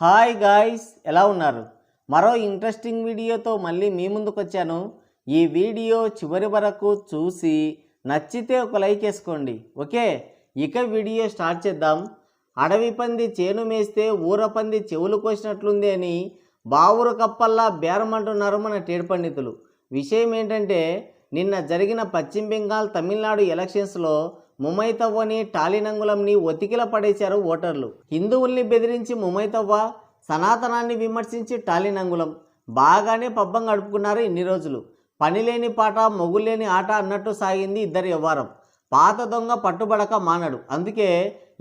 Hi guys, ఎలా ఉన్నారు? మరో ఇంట్రెస్టింగ్ వీడియోతో మళ్ళీ మీ ముందుకు వచ్చాను. ఈ వీడియో చివరి వరకు చూసి నచ్చితే ఒక లైక్ వేసుకోండి. ఓకే, ఇక వీడియో స్టార్ట్ చేద్దాం. అడవి పంది చేను మేస్తే ఊర పంది చెవులు కోసినట్లుంది అని బావురు కప్పల్లా బేరమంటున్నారు మన టేడు పండితులు. విషయం ఏంటంటే, నిన్న జరిగిన పశ్చిమ బెంగాల్ తమిళనాడు ఎలక్షన్స్లో ముమైతవ్వని టాలినంగులంని ఒతికిల పడేశారు ఓటర్లు. హిందువుల్ని బెదిరించి ముమైతవ్వ, సనాతనాన్ని విమర్శించి టాలినంగులం బాగానే పబ్బం గడుపుకున్నారు ఇన్ని రోజులు. పనిలేని పాట మొగులేని ఆట అన్నట్టు సాగింది ఇద్దరి వ్యవహారం. పాత దొంగ పట్టుబడక మానడు, అందుకే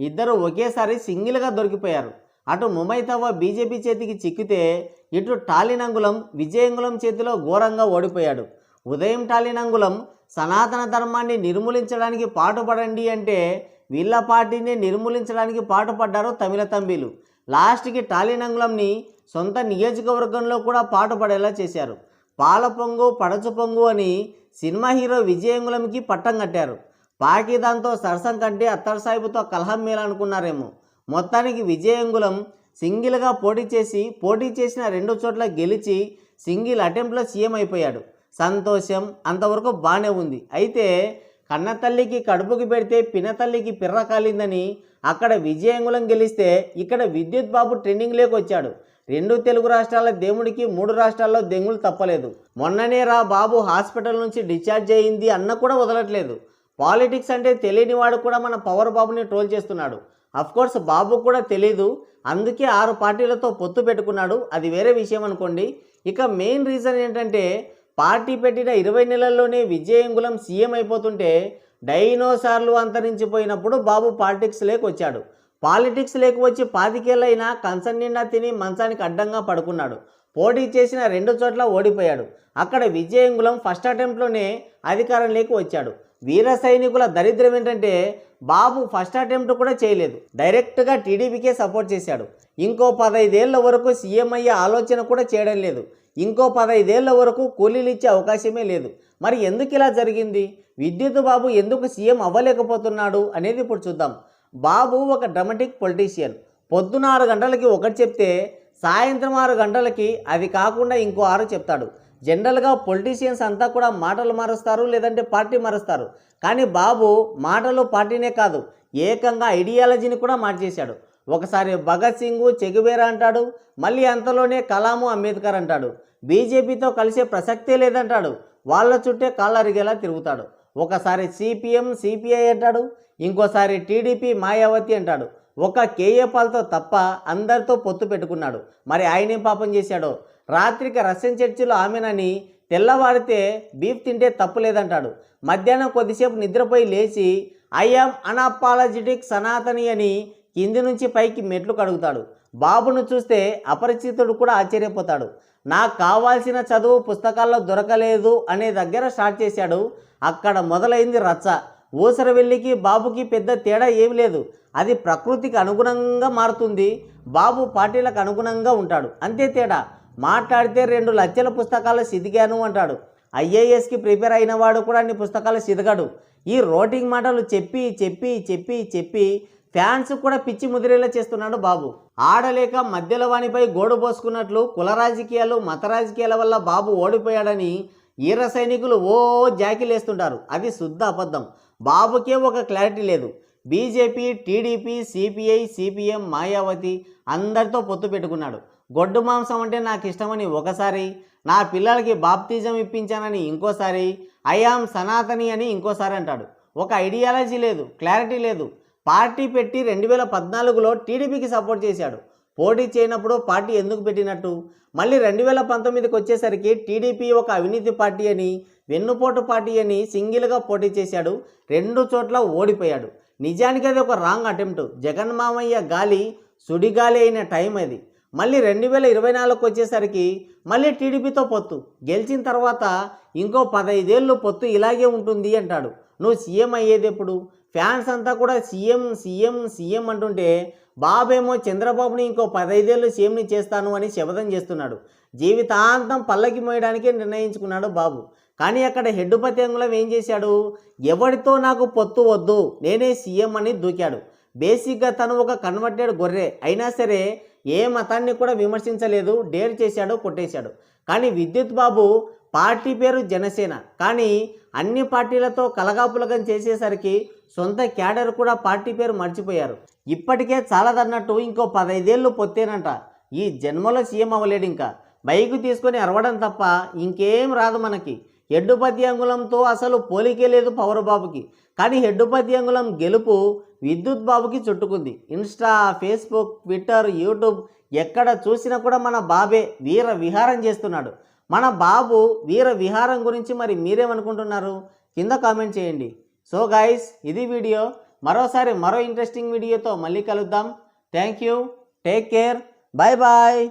ఇద్దరు ఒకేసారి సింగిల్గా దొరికిపోయారు. అటు ముమైతవ్వ బీజేపీ చేతికి చిక్కితే, ఇటు టాలినంగులం విజయంగులం చేతిలో ఘోరంగా ఓడిపోయాడు. ఉదయం టాలినంగులం సనాతన ధర్మాన్ని నిర్మూలించడానికి పాటుపడండి అంటే వీళ్ళ పార్టీని నిర్మూలించడానికి పాటుపడ్డారు తమిళ తంబీలు. లాస్ట్కి టాలినంగులంని సొంత నియోజకవర్గంలో కూడా పాటుపడేలా చేశారు. పాల పొంగు పడచు పొంగు అని సినిమా హీరో విజయంగులంకి పట్టం కట్టారు. పాకిదాన్తో సరసం కంటే అత్తర్ సాహిబుతో కలహం మేలనుకున్నారేమో. మొత్తానికి విజయంగులం సింగిల్గా పోటీ చేసిన 2 చోట్ల గెలిచి సింగిల్ అటెంప్ట్లో సీఎం అయిపోయాడు. సంతోషం, అంతవరకు బాగానే ఉంది. అయితే కన్నతల్లికి కడుపుకి పెడితే పినతల్లికి పిర్ర కాలిందని అక్కడ విజయంగులం గెలిస్తే ఇక్కడ విద్యుత్ బాబు ట్రెండింగ్లోకి వచ్చాడు. 2 తెలుగు రాష్ట్రాల దేవుడికి 3 రాష్ట్రాల్లో దెంగులు తప్పలేదు. మొన్ననే రా బాబు హాస్పిటల్ నుంచి డిశ్చార్జ్ అయ్యింది అన్న కూడా వదలట్లేదు. పాలిటిక్స్ అంటే తెలియని వాడు కూడా మన పవర్ బాబుని ట్రోల్ చేస్తున్నాడు. అఫ్కోర్స్ బాబు కూడా తెలీదు, అందుకే 6 పార్టీలతో పొత్తు పెట్టుకున్నాడు. అది వేరే విషయం అనుకోండి. ఇక మెయిన్ రీజన్ ఏంటంటే, పార్టీ పెట్టిన 20 నెలల్లోనే విజయంగులం సీఎం అయిపోతుంటే డైనోసార్లు అంతరించిపోయినప్పుడు బాబు పాలిటిక్స్ వచ్చాడు. పాలిటిక్స్ వచ్చి 25 ఏళ్ళైనా కంచం నిండా తిని మంచానికి అడ్డంగా పడుకున్నాడు. పోటీ చేసిన 2 చోట్ల ఓడిపోయాడు. అక్కడ విజయంగులం ఫస్ట్ అటెంప్ట్లోనే అధికారంలోకి వచ్చాడు. వీర సైనికుల దరిద్రం ఏంటంటే, బాబు ఫస్ట్ అటెంప్ట్ కూడా చేయలేదు, డైరెక్ట్గా టీడీపీకే సపోర్ట్ చేశాడు. ఇంకో 15 ఏళ్ల వరకు సీఎం అయ్యే ఆలోచన కూడా చేయడం లేదు. ఇంకో 15 ఏళ్ల వరకు కూలీలు ఇచ్చే అవకాశమే లేదు. మరి ఎందుకు ఇలా జరిగింది? విద్యుత్ బాబు ఎందుకు సీఎం అవ్వలేకపోతున్నాడు అనేది ఇప్పుడు చూద్దాం. బాబు ఒక డ్రామాటిక్ పొలిటీషియన్. పొద్దున 6 గంటలకి ఒకటి చెప్తే సాయంత్రం 6 గంటలకి అది కాకుండా ఇంకో 6 చెప్తాడు. జనరల్గా పొలిటీషియన్స్ అంతా కూడా మాటలు మారుస్తారు, లేదంటే పార్టీ మారుస్తారు. కానీ బాబు మాటలు పార్టీనే కాదు, ఏకంగా ఐడియాలజీని కూడా మార్చేశాడు. ఒకసారి భగత్ సింగ్ చెగువేరా అంటాడు, మళ్ళీ అంతలోనే కలాము అంబేద్కర్ అంటాడు. బీజేపీతో కలిసే ప్రసక్తే లేదంటాడు, వాళ్ళ చుట్టే కాళ్ళరిగేలా తిరుగుతాడు. ఒకసారి సిపిఎం సిపిఐ అంటాడు, ఇంకోసారి టీడీపీ మాయావతి అంటాడు. ఒక కేఏ పాల్తో తప్ప అందరితో పొత్తు పెట్టుకున్నాడు. మరి ఆయనేం పాపం చేశాడో? రాత్రికి రష్యన్ చర్చిలో ఆమెనని, తెల్లవారితే బీఫ్ తింటే తప్పు లేదంటాడు. మధ్యాహ్నం కొద్దిసేపు నిద్రపోయి లేచి ఐఎమ్ అన్అపాలజెటిక్ సనాతని అని కింది నుంచి పైకి మెట్లు కడుగుతాడు. బాబును చూస్తే అపరిచితుడు కూడా ఆశ్చర్యపోతాడు. నాకు కావాల్సిన చదువు పుస్తకాల్లో దొరకలేదు అనే దగ్గర స్టార్ట్ చేశాడు. అక్కడ మొదలైంది రచ్చ. ఊసరవెల్లికి బాబుకి పెద్ద తేడా ఏమి లేదు. అది ప్రకృతికి అనుగుణంగా మారుతుంది, బాబు పార్టీలకు అనుగుణంగా ఉంటాడు, అంతే తేడా. మాట్లాడితే 2 లక్షల పుస్తకాలు సిదిగాను అంటాడు. ఐఏఎస్కి ప్రిపేర్ అయిన వాడు కూడా అన్ని పుస్తకాలు సిదగడు. ఈ రోటింగ్ మాటలు చెప్పి చెప్పి చెప్పి చెప్పి ఫ్యాన్స్ కూడా పిచ్చి ముదిరేలా చేస్తున్నాడు బాబు. ఆడలేక మధ్యలో వానిపై గోడు పోసుకున్నట్లు కుల రాజకీయాలు మత రాజకీయాల వల్ల బాబు ఓడిపోయాడని ఈర సైనికులు జాకిలేస్తుంటారు. అది శుద్ధ అబద్ధం. బాబుకే ఒక క్లారిటీ లేదు. BJP, TDP, CPI, CPM, Mayawati అందరితో పొత్తు పెట్టుకున్నాడు. గొడ్డు మాంసం అంటే నాకు ఇష్టమని ఒకసారి, నా పిల్లలకి బాప్తిజం ఇప్పించానని ఇంకోసారి, ఐఆమ్ సనాతని అని ఇంకోసారి అంటాడు. ఒక ఐడియాలజీ లేదు, క్లారిటీ లేదు. పార్టీ పెట్టి 2014లో టీడీపీకి సపోర్ట్ చేశాడు. పోటీ చేయనప్పుడు పార్టీ ఎందుకు పెట్టినట్టు? మళ్ళీ 2019కి వచ్చేసరికి టీడీపీ ఒక అవినీతి పార్టీ అని, వెన్నుపోటు పార్టీ అని సింగిల్గా పోటీ చేశాడు. 2 చోట్ల ఓడిపోయాడు. నిజానికి అది ఒక రాంగ్ అటెంప్ట్. జగన్ మామయ్య గాలి సుడిగాలి అయిన టైం అది. మళ్ళీ 2024కి వచ్చేసరికి మళ్ళీ టీడీపీతో పొత్తు. గెలిచిన తర్వాత ఇంకో 15 ఏళ్ళు పొత్తు ఇలాగే ఉంటుంది అంటాడు. నువ్వు సీఎం అయ్యేది ఎప్పుడు? ఫ్యాన్స్ అంతా కూడా సీఎం సీఎం సీఎం అంటుంటే బాబేమో చంద్రబాబుని ఇంకో 15 ఏళ్ళు సీఎంని చేస్తాను అని శపథం చేస్తున్నాడు. జీవితాంతం పల్లకి మోయడానికే నిర్ణయించుకున్నాడు బాబు. కానీ అక్కడ హెడ్డుపతి అంగుళం ఏం చేశాడు? ఎవరితో నాకు పొత్తు వద్దు, నేనే సీఎం అని దూకాడు. బేసిక్గా తను ఒక కన్వర్టెడ్ గొర్రె అయినా సరే ఏ మతాన్ని కూడా విమర్శించలేదు, డేర్ చేశాడు, కొట్టేశాడు. కానీ విద్యుత్ బాబు పార్టీ పేరు జనసేన, కానీ అన్ని పార్టీలతో కలగాపులగం చేసేసరికి సొంత క్యాడర్ కూడా పార్టీ పేరు మర్చిపోయారు. ఇప్పటికే చాలదన్నట్టు ఇంకో 15 ఏళ్ళు పొత్తేనంట. ఈ జన్మలో సీఎం అవ్వలేడు. ఇంకా బైకు తీసుకొని అరవడం తప్ప ఇంకేం రాదు మనకి. హెడ్డుపతి అంగుళంతో అసలు పోలికే లేదు పవర్ బాబుకి. కానీ హెడ్డుపతి అంగుళం గెలుపు విద్యుత్ బాబుకి చుట్టుకుంది. ఇన్స్టా, ఫేస్బుక్, ట్విట్టర్, యూట్యూబ్ ఎక్కడ చూసినా కూడా మన బాబే వీర విహారం చేస్తున్నాడు. మన బాబు వీర విహారం గురించి మరి మీరేమనుకుంటున్నారు? కింద కామెంట్ చేయండి. సో గైస్, ఇది వీడియో. మరోసారి మరో ఇంట్రెస్టింగ్ వీడియోతో మళ్ళీ కలుద్దాం. Thank you, take care, bye bye.